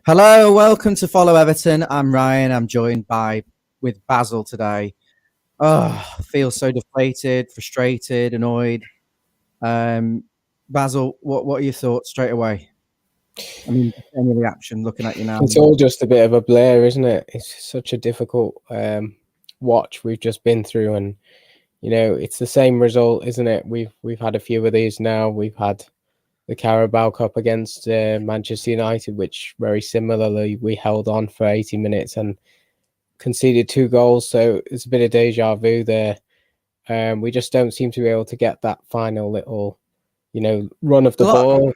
Hello, welcome to Follow Everton. I'm Ryan. I'm joined with Basil today. Oh, I feel so deflated, frustrated, annoyed. Um, Basil, what are your thoughts straight away? I mean, any reaction looking at you now? It's all just a bit of a blur, isn't it? It's such a difficult watch we've just been through, and it's the same result, isn't it? We've had a few of these now. We've had the Carabao Cup against Manchester United, which very similarly we held on for 80 minutes and conceded 2 goals. So it's a bit of deja vu there. We just don't seem to be able to get that final little, run of the ball.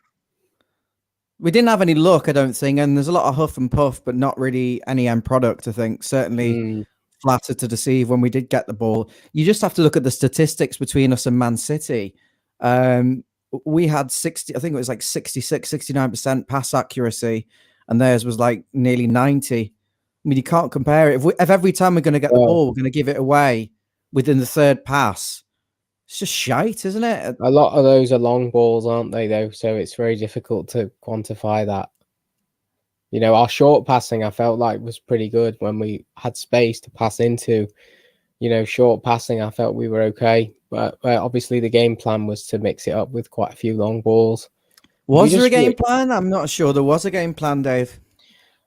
We didn't have any luck, I don't think, and there's a lot of huff and puff, but not really any end product, I think. Certainly flattered to deceive when we did get the ball. You just have to look at the statistics between us and Man City. We had 60, I think it was like 66, 69% pass accuracy, and theirs was like nearly 90. I mean, you can't compare it. If every time we're going to get the ball, we're going to give it away within the third pass, it's just shite, isn't it? A lot of those are long balls, aren't they, though? So it's very difficult to quantify that. Our short passing, I felt like, was pretty good when we had space to pass into. Short passing, I felt we were okay. But obviously the game plan was to mix it up with quite a few long balls. Was there a game plan? I'm not sure there was a game plan, Dave.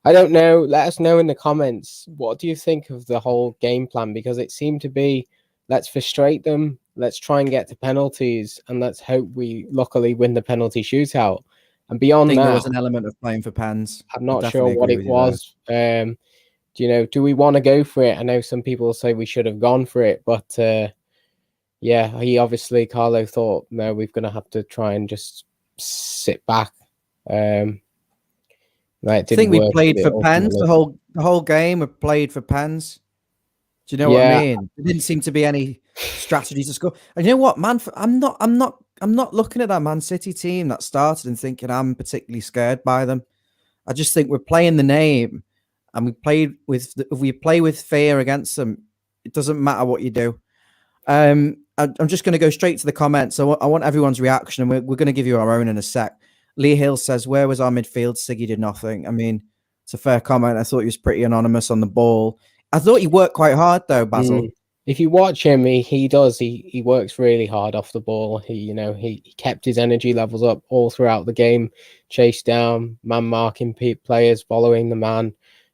I don't know. Let us know in the comments. What do you think of the whole game plan? Because it seemed to be, let's frustrate them, let's try and get to penalties, and let's hope we luckily win the penalty shootout. And beyond that, there was an element of playing for pens. I'm not sure what it was. Do we want to go for it? I know some people say we should have gone for it, but Carlo thought, no, we're going to have to try and just sit back. I think we played for pens the whole game. We played for pens. Do you know what I mean? There didn't seem to be any strategy to score. And you know what, man? I'm not looking at that Man City team that started and thinking I'm particularly scared by them. I just think we're playing the name, and if we play with fear against them, it doesn't matter what you do. I'm just going to go straight to the comments. I want everyone's reaction, and we're going to give you our own in a sec. Lee Hill says, "Where was our midfield? Siggy did nothing." I mean, it's a fair comment. I thought he was pretty anonymous on the ball. I thought he worked quite hard, though, Basil. If you watch him, he does. He works really hard off the ball. He kept his energy levels up all throughout the game, chased down, man marking players, following the man.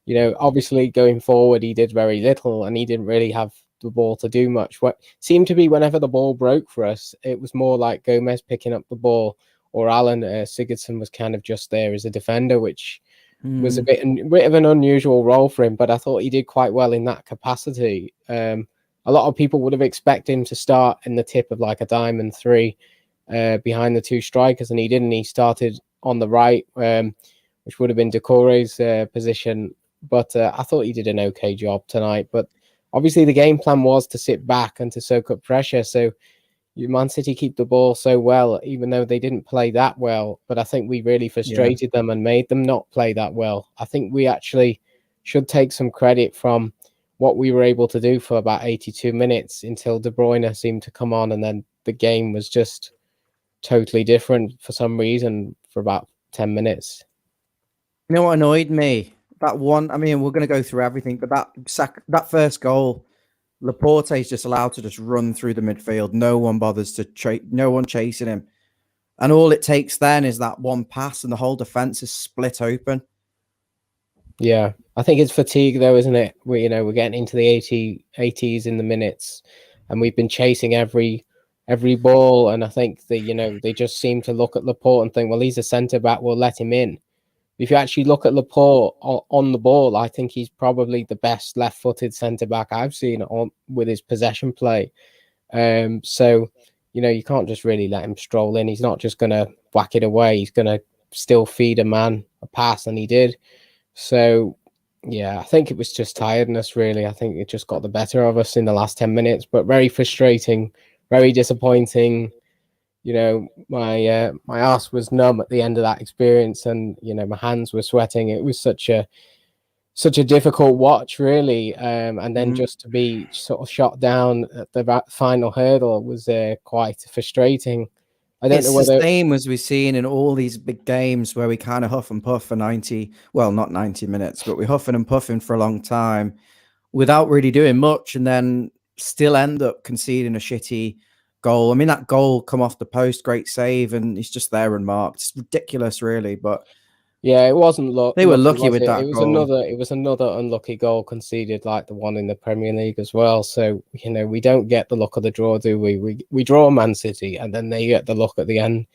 Obviously going forward, he did very little, and he didn't really have the ball to do much. What seemed to be whenever the ball broke for us, it was more like Gomez picking up the ball, or Alan Sigurdsson was kind of just there as a defender, which was a bit of an unusual role for him. But I thought he did quite well in that capacity. A lot of people would have expected him to start in the tip of like a diamond three behind the two strikers, and he didn't. He started on the right, which would have been Decore's position. But I thought he did an okay job tonight. But obviously the game plan was to sit back and to soak up pressure. So Man City keep the ball so well, even though they didn't play that well. But I think we really frustrated them and made them not play that well. I think we actually should take some credit from what we were able to do for about 82 minutes until De Bruyne seemed to come on, and then the game was just totally different for some reason for about 10 minutes. You know what annoyed me? That one, I mean, we're going to go through everything, but that first goal, Laporte is just allowed to just run through the midfield. No one bothers to no one chasing him. And all it takes then is that one pass and the whole defense is split open. Yeah, I think it's fatigue though, isn't it? We're getting into the 80s in the minutes, and we've been chasing every ball, and I think that they just seem to look at Laporte and think, well, he's a centre back, we'll let him in. If you actually look at Laporte on the ball, I think he's probably the best left-footed centre back I've seen with his possession play. So you can't just really let him stroll in. He's not just going to whack it away. He's going to still feed a man a pass, and he did. So, yeah, I think it was just tiredness, really. I think it just got the better of us in the last 10 minutes, but very frustrating, very disappointing. My ass was numb at the end of that experience, and, my hands were sweating. It was such a difficult watch, really. And then just to be sort of shot down at the final hurdle was quite frustrating. I don't know whether it's the same as we've seen in all these big games where we kind of huff and puff for 90, well, not 90 minutes, but we're huffing and puffing for a long time without really doing much, and then still end up conceding a shitty goal. I mean, that goal come off the post, great save, and he's just there unmarked. It's ridiculous, really, but yeah, it wasn't they were lucky was with it? that goal. It was another unlucky goal conceded, like the one in the Premier League as well. So we don't get the luck of the draw, do we? We draw Man City, and then they get the luck at the end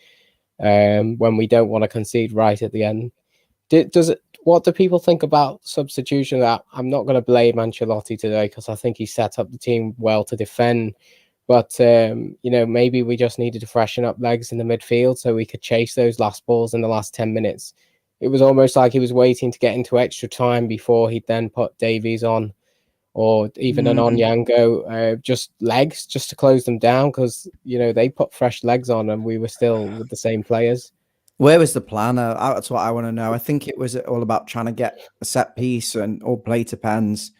when we don't want to concede right at the end. What do people think about substitution? I'm not going to blame Ancelotti today because I think he set up the team well to defend. But maybe we just needed to freshen up legs in the midfield so we could chase those last balls in the last 10 minutes. It was almost like he was waiting to get into extra time before he'd then put Davies on, or even an Onyango, just legs, just to close them down, because they put fresh legs on and we were still with the same players. Where was the plan? That's what I want to know. I think it was all about trying to get a set piece and all play to pens.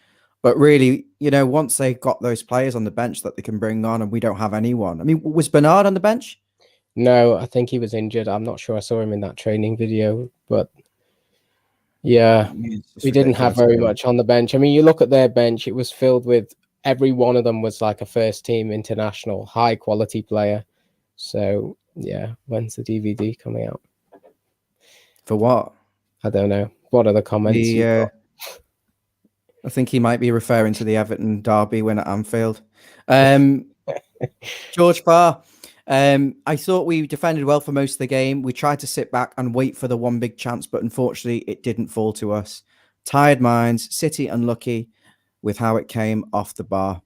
But really, once they got those players on the bench that they can bring on, and we don't have anyone. I mean, was Bernard on the bench? No, I think he was injured. I'm not sure I saw him in that training video, but yeah, we didn't have very much on the bench. I mean, you look at their bench, it was filled with, every one of them was like a first team international, high quality player. So yeah, when's the DVD coming out? For what? I don't know. What are the comments? I think he might be referring to the Everton derby win at Anfield. George Farr, I thought we defended well for most of the game. We tried to sit back and wait for the one big chance, but unfortunately it didn't fall to us. Tired minds, City unlucky with how it came off the bar.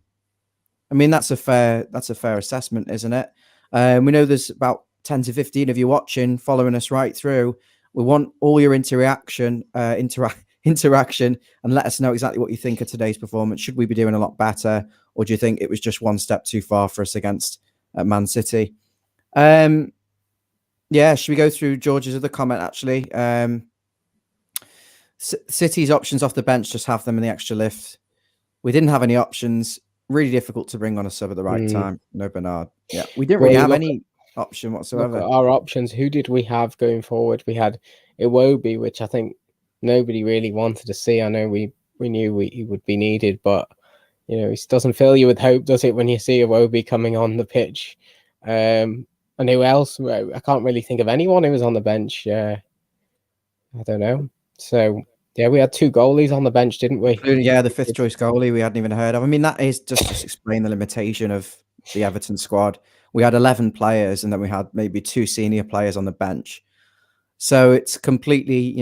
I mean, that's a fair assessment, isn't it? We know there's about 10 to 15 of you watching, following us right through. We want all your interaction, and let us know exactly what you think of today's performance. Should we be doing a lot better, or do you think it was just one step too far for us against Man City? Should we go through George's other comment, actually? City's options off the bench, just have them in the extra lift. We didn't have any options. Really difficult to bring on a sub at the right time. No Bernard. Yeah, we didn't really have any option whatsoever. Look at our options. Who did we have going forward? We had Iwobi, which I think nobody really wanted to see. I know we knew he would be needed, but it doesn't fill you with hope, does it, when you see Iwobi coming on the pitch? And who else? I can't really think of anyone who was on the bench. I don't know. So yeah, we had two goalies on the bench, didn't we? Yeah, the fifth choice goalie we hadn't even heard of. I mean, that is just explain the limitation of the Everton squad. We had 11 players, and then we had maybe 2 senior players on the bench. So it's completely,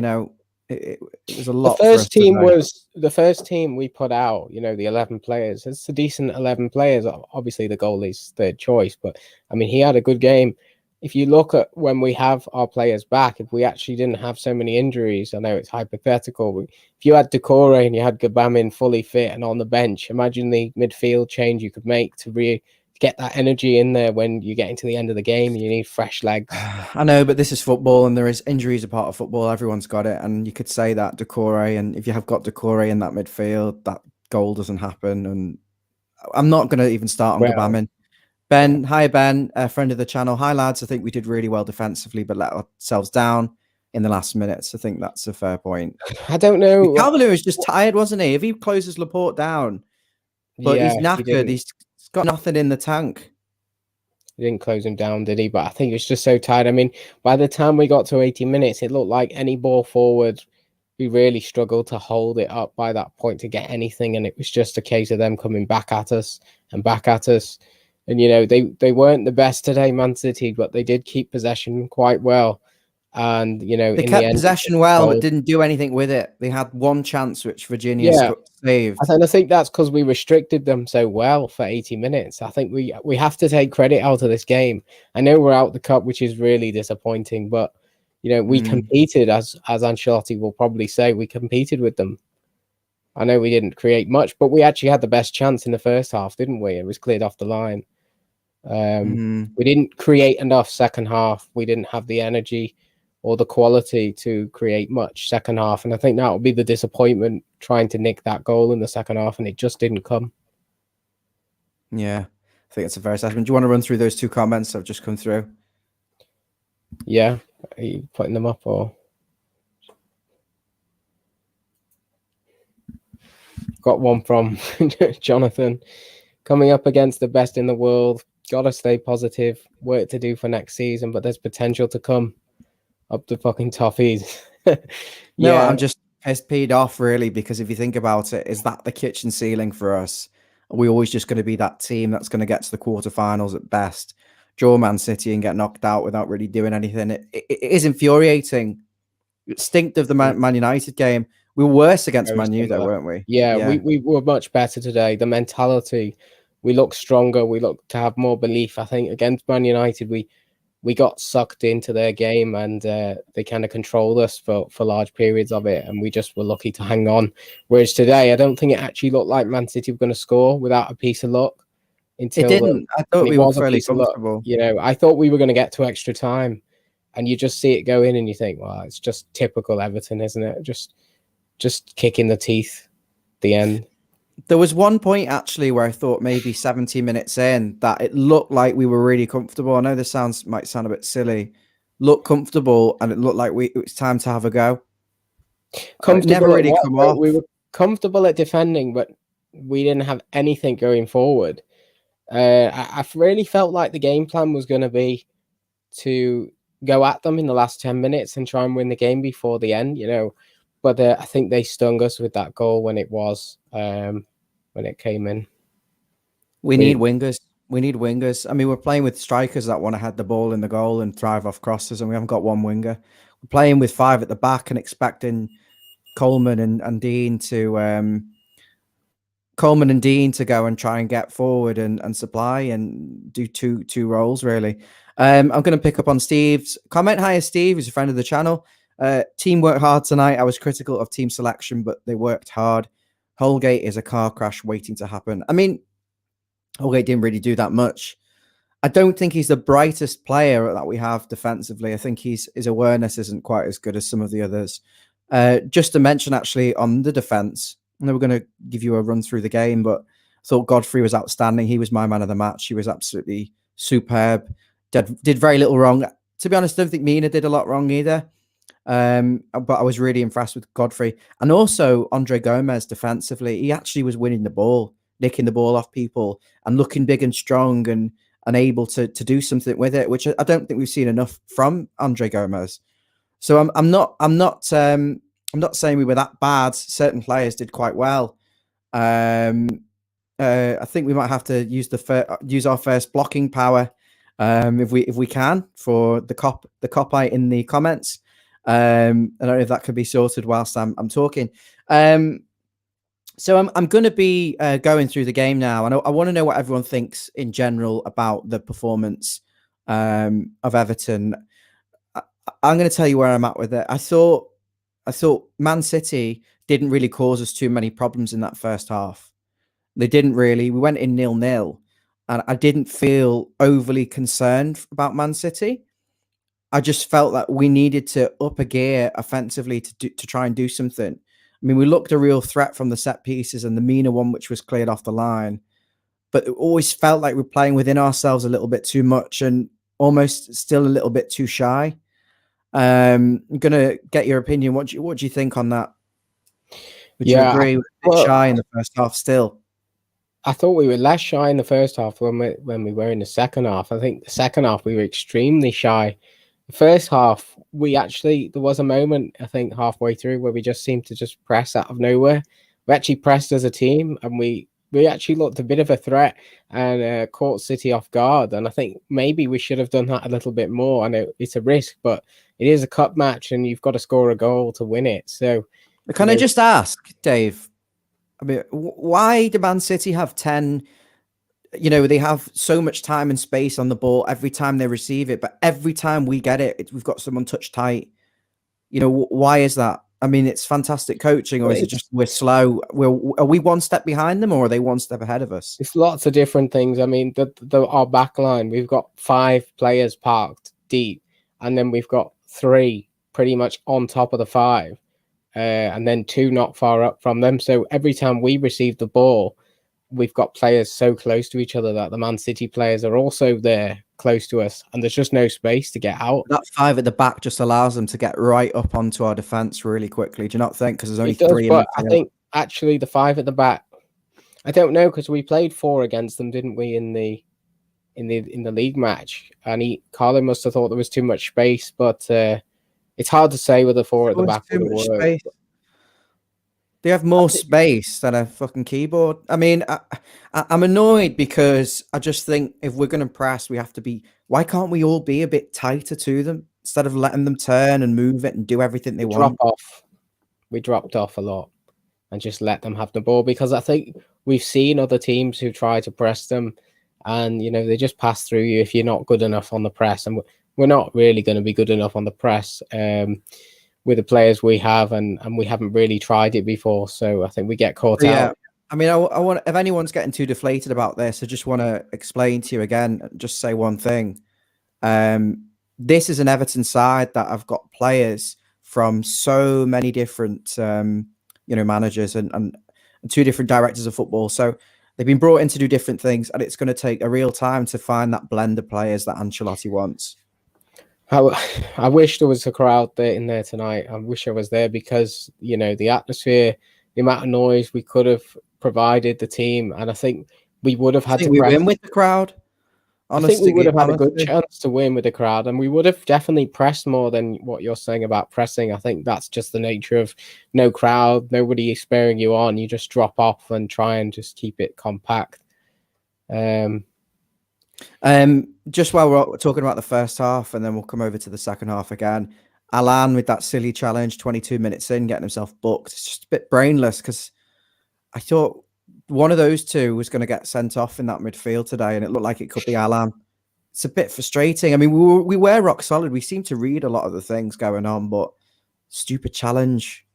it was a lot. The first team we put out, the 11 players. It's a decent 11 players. Obviously, the goalie's third choice, but I mean, he had a good game. If you look at when we have our players back, if we actually didn't have so many injuries, I know it's hypothetical. If you had Decore and you had Gabamin fully fit and on the bench, imagine the midfield change you could make to get that energy in there when you get into the end of the game. You need fresh legs. I know, but this is football, and there is injuries a part of football. Everyone's got it, and you could say that Decore, and if you have got Decore in that midfield, that goal doesn't happen. And I'm not going to even start on Gabamin. Ben, hi Ben, a friend of the channel. Hi lads, I think we did really well defensively, but let ourselves down in the last minutes. I think that's a fair point. I don't know. Calvert-Lewin was just tired, wasn't he? If he closes Laporte down, but he's knackered. He's got nothing in the tank. He didn't close him down, did he? But I think he was just so tired. I mean, by the time we got to 80 minutes, it looked like any ball forward, we really struggled to hold it up by that point to get anything. And it was just a case of them coming back at us and back at us. And, they weren't the best today, Man City, but they did keep possession quite well. And, they kept possession well, but didn't do anything with it. They had one chance, which Virginia saved. And I think that's because we restricted them so well for 80 minutes. I think we have to take credit out of this game. I know we're out the cup, which is really disappointing, but, we competed, as Ancelotti will probably say, we competed with them. I know we didn't create much, but we actually had the best chance in the first half, didn't we? It was cleared off the line. We didn't create enough second half. We didn't have the energy or the quality to create much second half. And I think that will be the disappointment, trying to nick that goal in the second half, and it just didn't come. Yeah, I think it's a fair assessment. Do you want to run through those 2 comments that have just come through? Yeah, are you putting them up or? Got one from Jonathan. Coming up against the best in the world. Gotta stay positive. Work to do for next season, but there's potential to come up the fucking toffees. No, Yeah, I'm just peed off really, because if you think about it, is that the kitchen ceiling for us? Are we always just going to be that team that's going to get to the quarterfinals at best, draw Man City and get knocked out without really doing anything? It is infuriating. It stinked of the Man United game. We were worse against Man U though, weren't we? Yeah, we were much better today. The mentality, we look stronger. We look to have more belief. I think against Man United, we got sucked into their game, and they kind of controlled us for large periods of it, and we just were lucky to hang on. Whereas today, I don't think it actually looked like Man City were going to score without a piece of luck. It didn't. I thought we were fairly comfortable. You know, I thought we were going to get to extra time, and you just see it go in, and you think, well, it's just typical Everton, isn't it? Just kick in the teeth, the end. There was one point actually where I thought maybe 70 minutes in that it looked like we were really comfortable. I know this might sound a bit silly. Looked comfortable, and it looked like it was time to have a go. Comfortable, never really come off. We were comfortable at defending, but we didn't have anything going forward. I really felt like the game plan was going to be to go at them in the last 10 minutes and try and win the game before the end, you know. But I think they stung us with that goal when it came in. We need wingers. We need wingers. I mean, we're playing with strikers that want to head the ball in the goal and thrive off crosses, and we haven't got one winger. We're playing with 5 at the back and expecting Coleman and Dean to go and try and get forward and supply and do two roles really. I'm going to pick up on Steve's comment. Hi, Steve, who's a friend of the channel. Team worked hard tonight. I was critical of team selection, but they worked hard. Holgate is a car crash waiting to happen. I mean, Holgate didn't really do that much. I don't think he's the brightest player that we have defensively. I think his awareness isn't quite as good as some of the others. Just to mention, actually, on the defense, I know we're going to give you a run through the game, but I thought Godfrey was outstanding. He was my man of the match. He was absolutely superb. Did very little wrong. To be honest, I don't think Mina did a lot wrong either. But I was really impressed with Godfrey. And also Andre Gomez defensively. He actually was winning the ball, nicking the ball off people and looking big and strong and able to do something with it, which I don't think we've seen enough from Andre Gomez. So I'm not saying we were that bad. Certain players did quite well. I think we might have to use our first blocking power if we can for the copy in the comments. I don't know if that could be sorted whilst I'm talking. So I'm going to be going through the game now, and I want to know what everyone thinks in general about the performance of Everton. I'm going to tell you where I'm at with it. I thought Man City didn't really cause us too many problems in that first half. They didn't really. We went in 0-0, and I didn't feel overly concerned about Man City. I just felt that we needed to up a gear offensively to try and do something. I mean, we looked a real threat from the set pieces and the Mina one, which was cleared off the line, but it always felt like we're playing within ourselves a little bit too much and almost still a little bit too shy. I'm gonna get your opinion. What do you think on that? Would you agree? We're shy in the first half still. I thought we were less shy in the first half when we were in the second half. I think the second half we were extremely shy. The first half, there was a moment, I think, halfway through where we just seemed to just press out of nowhere. We actually pressed as a team, and we actually looked a bit of a threat and caught City off guard. And I think maybe we should have done that a little bit more. I know it's a risk, but it is a cup match, and you've got to score a goal to win it. So, can I just ask, Dave? I mean, why do Man City have 10? You know, they have so much time and space on the ball every time they receive it, but every time we get it, we've got someone touched tight. You know, why is that? I mean, it's fantastic coaching, or is it just we're slow? Are we one step behind them, or are they one step ahead of us? It's lots of different things. I mean, our back line, we've got 5 players parked deep, and then we've got 3 pretty much on top of the 5, and then 2 not far up from them. So every time we receive the ball, we've got players so close to each other that the Man City players are also there close to us, and there's just no space to get out. That 5 at the back just allows them to get right up onto our defence really quickly. Do you not think? Because there's only 3 in but I think actually the 5 at the back, I don't know, because we played 4 against them, didn't we, in the league match? And Carlin must have thought there was too much space, but it's hard to say whether 4 at the back would work. They have more space than a fucking keyboard. I mean, I'm annoyed because I just think if we're going to press, we have to be. Why can't we all be a bit tighter to them instead of letting them turn and move it and do everything they want? We dropped off a lot and just let them have the ball, because I think we've seen other teams who try to press them, and they just pass through you if you're not good enough on the press. And we're not really going to be good enough on the press with the players we have, and we haven't really tried it before, so I think we get caught out. I mean, I want, if anyone's getting too deflated about this, I just want to explain to you again, just say one thing. This is an Everton side that have got players from so many different managers and 2 different directors of football, so they've been brought in to do different things, and it's going to take a real time to find that blend of players that Ancelotti wants. I wish there was a crowd in there tonight. I wish I was there, because the atmosphere, the amount of noise we could have provided the team, and I think we would have had to win with the crowd. Honestly, I think we would have had a good chance to win with the crowd, and we would have definitely pressed more than what you're saying about pressing. I think that's just the nature of no crowd, nobody spurring you on. You just drop off and try and just keep it compact. Just while we're talking about the first half, and then we'll come over to the second half again. Alan with that silly challenge, 22 minutes in, getting himself booked. It's just a bit brainless, because I thought one of those 2 was going to get sent off in that midfield today, and it looked like it could be Alan. It's a bit frustrating. I mean, we were rock solid. We seem to read a lot of the things going on, but stupid challenge,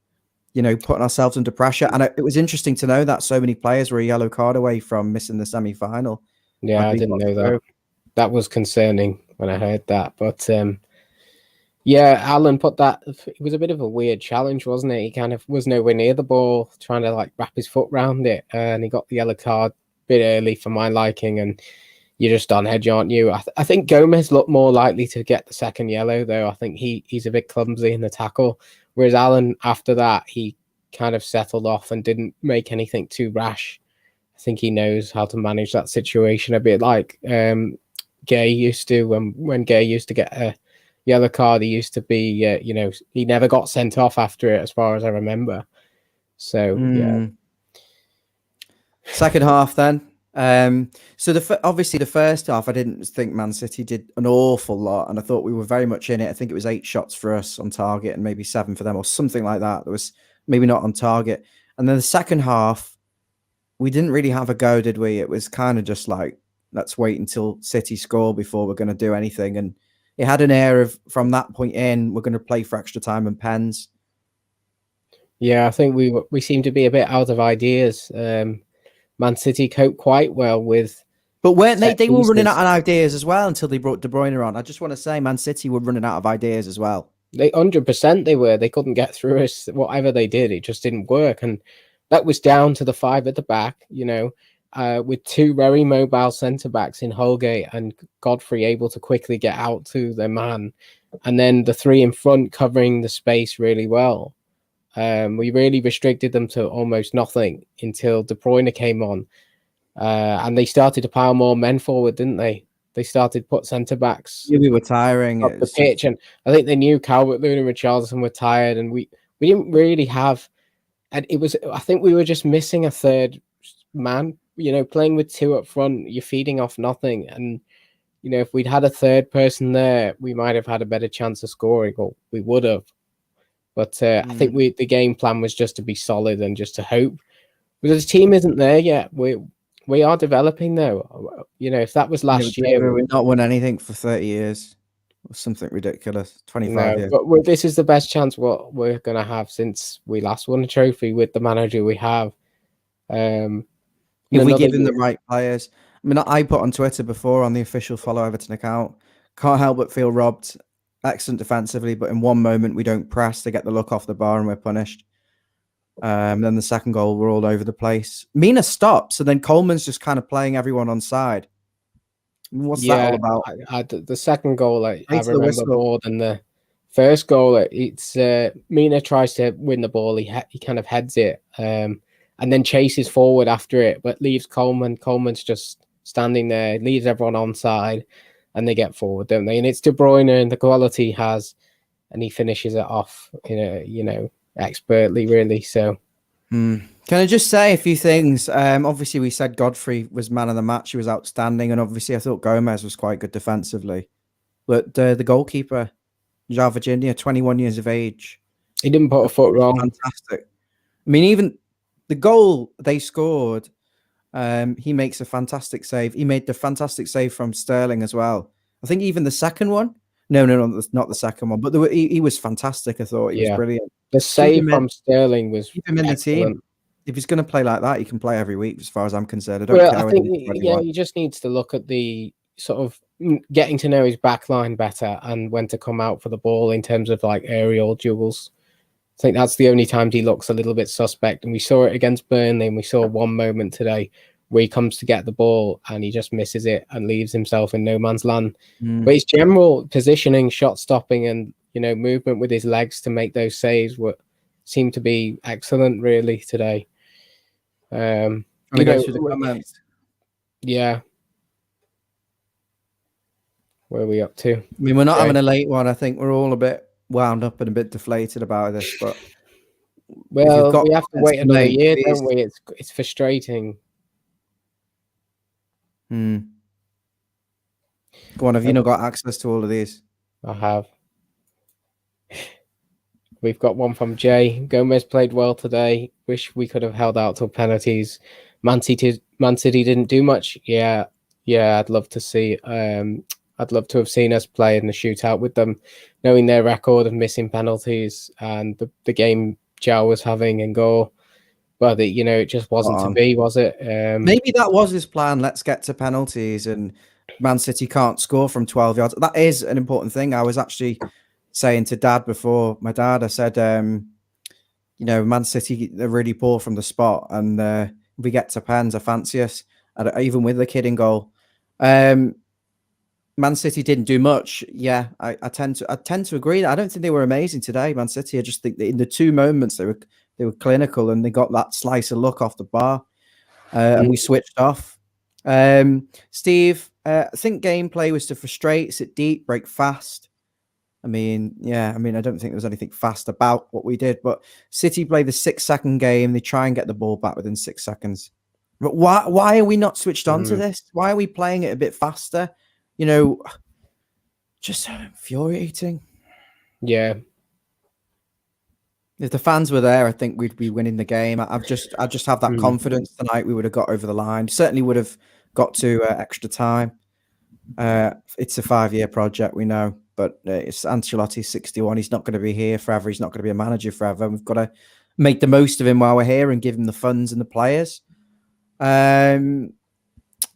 putting ourselves under pressure. And it was interesting to know that so many players were a yellow card away from missing the semi-final. Yeah, I didn't know that. That was concerning when I heard that. But yeah, Alan put that. It was a bit of a weird challenge, wasn't it? He kind of was nowhere near the ball, trying to wrap his foot around it, and he got the yellow card a bit early for my liking. And you're just on edge, aren't you? I think Gomez looked more likely to get the second yellow, though. I think he's a bit clumsy in the tackle, whereas Alan, after that, he kind of settled off and didn't make anything too rash. I think he knows how to manage that situation a bit like Gay used to. When Gay used to get a yellow card, he used to be, he never got sent off after it, as far as I remember. So, yeah. Second half then. So obviously the first half, I didn't think Man City did an awful lot, and I thought we were very much in it. I think it was 8 shots for us on target and maybe 7 for them, or something like that. There was maybe not on target. And then the second half, we didn't really have a go, did we? It was kind of just like, let's wait until City score before we're going to do anything. And it had an air of, from that point in, we're going to play for extra time and pens. Yeah, I think we seem to be a bit out of ideas. Man City coped quite well with... But weren't they? They were running out of ideas as well until they brought De Bruyne on. I just want to say, Man City were running out of ideas as well. 100% they were. They couldn't get through us. Whatever they did, it just didn't work. And that was down to the 5 at the back, with 2 very mobile centre-backs in Holgate and Godfrey able to quickly get out to their man. And then the 3 in front covering the space really well. We really restricted them to almost nothing until De Bruyne came on. And they started to pile more men forward, didn't they? They started to put centre-backs. Yeah, we were tiring up the pitch. And I think they knew Calvert-Lewin and Richarlison were tired. And we didn't really have... And I think we were just missing a third man, playing with 2 up front, you're feeding off nothing. And, if we'd had a third person there, we might have had a better chance of scoring, or we would have. But I think the game plan was just to be solid and just to hope. Because the team isn't there yet. We are developing, though. If that was last year... We've not won anything for 30 years. Or something ridiculous. 25 years. But this is the best chance what we're going to have since we last won a trophy with the manager we have. If we give him the right players. I mean, I put on Twitter before on the official Follow Everton account, can't help but feel robbed. Excellent defensively, but in one moment we don't press to get the look off the bar and we're punished. Then the second goal, we're all over the place. Mina stops, and then Coleman's just kind of playing everyone on side. What's that all about? The second goal, I remember more than the first goal. It's Mina tries to win the ball. He kind of heads it, and then chases forward after it, but leaves Coleman. Coleman's just standing there, leaves everyone onside, and they get forward, don't they? And it's De Bruyne and the quality he has, and he finishes it off, expertly, really. So. Can I just say a few things? Obviously, we said Godfrey was man of the match. He was outstanding. And obviously, I thought Gomez was quite good defensively. But the goalkeeper, João Virginia, 21 years of age. He didn't put a foot wrong. Fantastic. I mean, even the goal they scored, he makes a fantastic save. He made the fantastic save from Sterling as well. I think even the second one. No, not the second one. But he was fantastic. I thought he was brilliant. The save from Sterling was keep him in the team. If he's going to play like that, he can play every week, as far as I'm concerned. I don't care. I think he just needs to look at the sort of getting to know his back line better and when to come out for the ball in terms of like aerial duels. I think that's the only time he looks a little bit suspect. And we saw it against Burnley, and we saw one moment today where he comes to get the ball and he just misses it and leaves himself in no man's land. But his general positioning, shot stopping, and movement with his legs to make those saves seemed to be excellent, really, today. Go through the comments. Yeah. Where are we up to? I mean, we're not having a late one. I think we're all a bit wound up and a bit deflated about this, but we have to wait another year, don't we? It's frustrating. Go on, have you not got access to all of these? I have. We've got one from Jay. Gomez played well today. Wish we could have held out till penalties. Man City didn't do much. Yeah, I'd love to see. I'd love to have seen us play in the shootout with them, knowing their record of missing penalties and the game João was having in goal. But it just wasn't to be, was it? Maybe that was his plan. Let's get to penalties, and Man City can't score from 12 yards. That is an important thing. I was actually saying to Dad before, my dad, I said, Man City, they're really poor from the spot, and if we get to pens, I fancy us, even with the kid in goal. Man City didn't do much. Yeah, I tend to agree. I don't think they were amazing today, Man City. I just think that in the two moments they were clinical, and they got that slice of luck off the bar, and we switched off. Steve, I think gameplay was to frustrate, sit deep, break fast. I don't think there was anything fast about what we did, but City play the 6-second game. They try and get the ball back within 6 seconds. But why are we not switched on to this? Why are we playing it a bit faster? Just infuriating. Yeah. If the fans were there, I think we'd be winning the game. I just have that confidence tonight. We would have got over the line. Certainly would have got to extra time. It's a 5-year project, we know, but it's Ancelotti's 61. He's not going to be here forever. He's not going to be a manager forever. We've got to make the most of him while we're here and give him the funds and the players.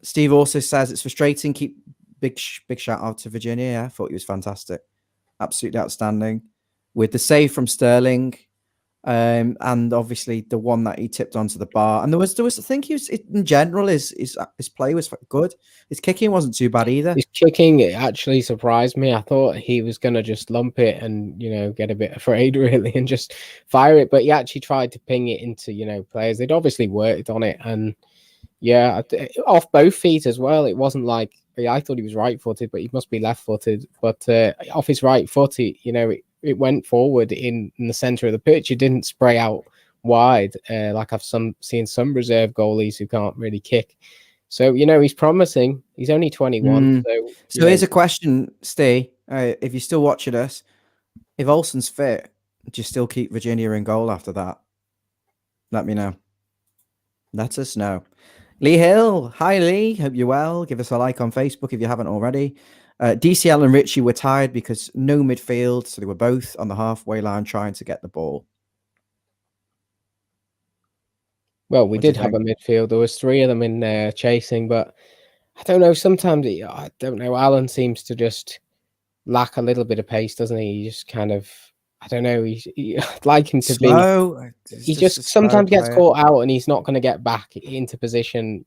Steve also says it's frustrating. Keep big shout out to Virginia. Yeah, I thought he was fantastic, absolutely outstanding, with the save from Sterling, and obviously the one that he tipped onto the bar. And there was I think he was, in general, his play was good. His kicking wasn't too bad either. His kicking actually surprised me. I thought he was going to just lump it and get a bit afraid really and just fire it, but he actually tried to ping it into players. They'd obviously worked on it, and off both feet as well. It wasn't like I thought he was right-footed, but he must be left-footed. But off his right foot, it went forward in the center of the pitch. It didn't spray out wide like I've seen some reserve goalies who can't really kick. So he's promising. He's only 21. So here's a question, Steve. If you're still watching us, if Olsen's fit, do you still keep Virginia in goal after that? Let me know. Let us know. Lee Hill, hi Lee, hope you're well. Give us a like on Facebook if you haven't already. DCL and Richie were tired because no midfield, so they were both on the halfway line trying to get the ball. Well, we did have a midfield. There was 3 of them in there chasing, but I don't know. Sometimes, I don't know, Alan seems to just lack a little bit of pace, doesn't he? He just kind of, I don't know. I'd like him to slow. He just sometimes gets caught out and he's not going to get back into position.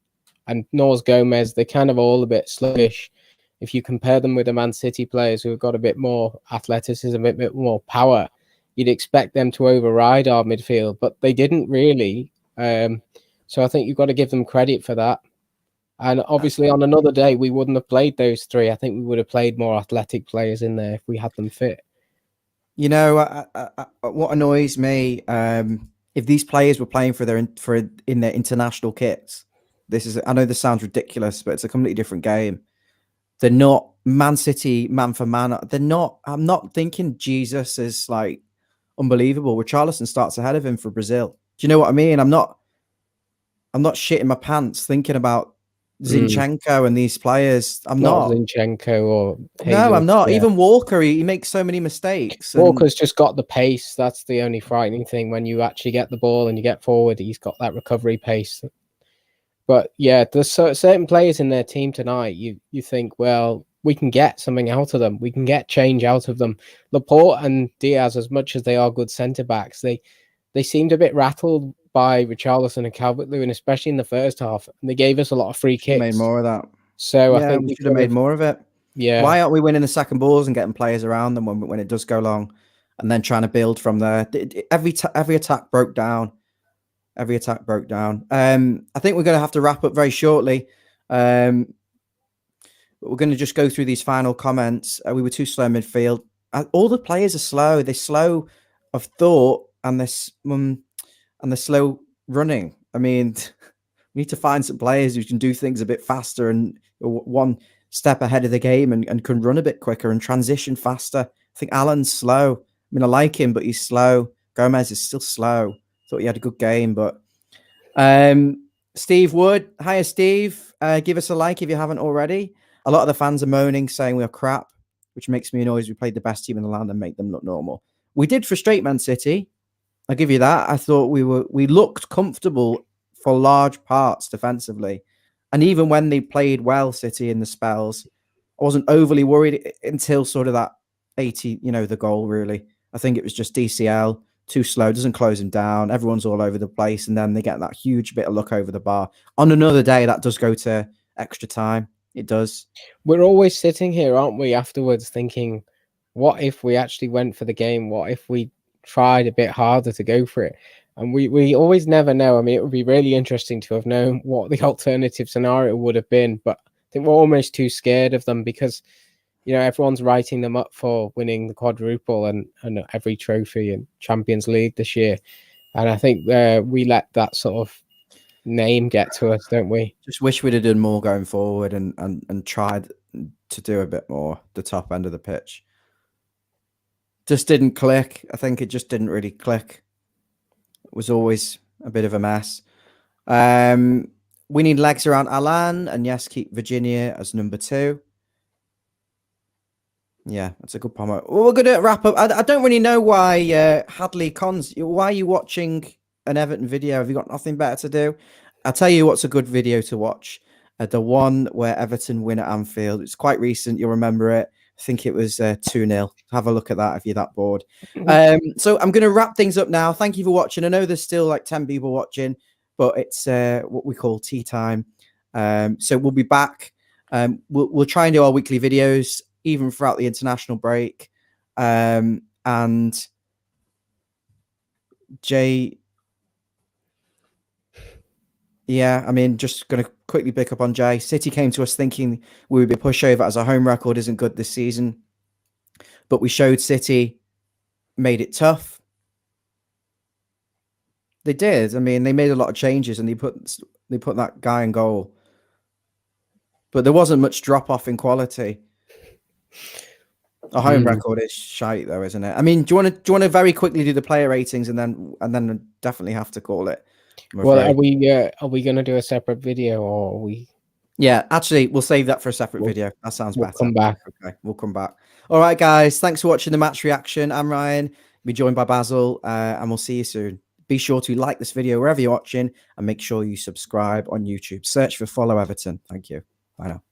And nor is Gomez. They're kind of all a bit sluggish. if you compare them with the Man City players who have got a bit more athleticism, a bit more power, you'd expect them to override our midfield, but they didn't really. So I think you've got to give them credit for that. And obviously on another day, we wouldn't have played those three. I think we would have played more athletic players in there if we had them fit. You know, what annoys me, if these players were playing in their international kits, I know this sounds ridiculous, but it's a completely different game. They're not Man City, man for man. They're not. I'm not thinking Jesus is like unbelievable. Richarlison starts ahead of him for Brazil. Do you know what I mean? I'm not shitting my pants thinking about Zinchenko and these players. I'm not Zinchenko or no, I'm not. Yeah. Even Walker, he makes so many mistakes. Walker's just got the pace. That's the only frightening thing. When you actually get the ball and you get forward, he's got that recovery pace. But yeah, there's certain players in their team tonight. You think, well, we can get something out of them. We can get change out of them. Laporte and Diaz, as much as they are good centre backs, they seemed a bit rattled by Richarlison and Calvert-Lewin, especially in the first half. And they gave us a lot of free kicks. Made more of that. So yeah, I think we should have made more of it. Yeah. Why aren't we winning the second balls and getting players around them when it does go long, and then trying to build from there? Every attack broke down. Every attack broke down. I think we're going to have to wrap up very shortly. We're going to just go through these final comments. We were too slow in midfield. All the players are slow. They're slow of thought, and they're slow running. I mean, we need to find some players who can do things a bit faster and one step ahead of the game and can run a bit quicker and transition faster. I think Alan's slow. I mean, I like him, but he's slow. Gomez is still slow. Thought he had a good game, but Steve Wood, hiya Steve, give us a like if you haven't already. A lot of the fans are moaning, saying we're crap, which makes me annoyed. We played the best team in the land and make them look normal. We did frustrate Man City. I'll give you that. I thought we looked comfortable for large parts defensively, and even when they played well, City in the spells, I wasn't overly worried until sort of that 80, the goal. Really, I think it was just DCL. Too slow, doesn't close him down. Everyone's all over the place, and then they get that huge bit of luck over the bar. On another day, that does go to extra time. It does. We're always sitting here, aren't we, afterwards thinking, what if we actually went for the game? What if we tried a bit harder to go for it? And we always never know. I mean, it would be really interesting to have known what the alternative scenario would have been, but I think we're almost too scared of them because everyone's writing them up for winning the quadruple and every trophy in Champions League this year. And I think we let that sort of name get to us, don't we? Just wish we'd have done more going forward and tried to do a bit more the top end of the pitch. Just didn't click. I think it just didn't really click. It was always a bit of a mess. We need legs around Alan, and yes, keep Virginia as number 2. Yeah, that's a good promo. Well, we're going to wrap up. I don't really know why Hadley Cons. Why are you watching an Everton video? Have you got nothing better to do? I'll tell you what's a good video to watch. The one where Everton win at Anfield. It's quite recent. You'll remember it. I think it was 2-0. Have a look at that if you're that bored. So I'm going to wrap things up now. Thank you for watching. I know there's still like 10 people watching, but it's what we call tea time. So we'll be back. We'll try and do our weekly videos even throughout the international break. And Jay, yeah, I mean, just going to quickly pick up on Jay. City came to us thinking we would be pushover as our home record isn't good this season. But we showed City made it tough. They did. I mean, they made a lot of changes and they put that guy in goal. But there wasn't much drop-off in quality. Our home record is shite, though, isn't it? I mean, do you want to very quickly do the player ratings and then definitely have to call it? Well, are we going to do a separate video, or are we? Yeah, actually, we'll save that for a separate video. That sounds better. We'll come back. Okay, we'll come back. All right, guys. Thanks for watching the match reaction. I'm Ryan. We'll be joined by Basil, and we'll see you soon. Be sure to like this video wherever you're watching, and make sure you subscribe on YouTube. Search for Follow Everton. Thank you. Bye now.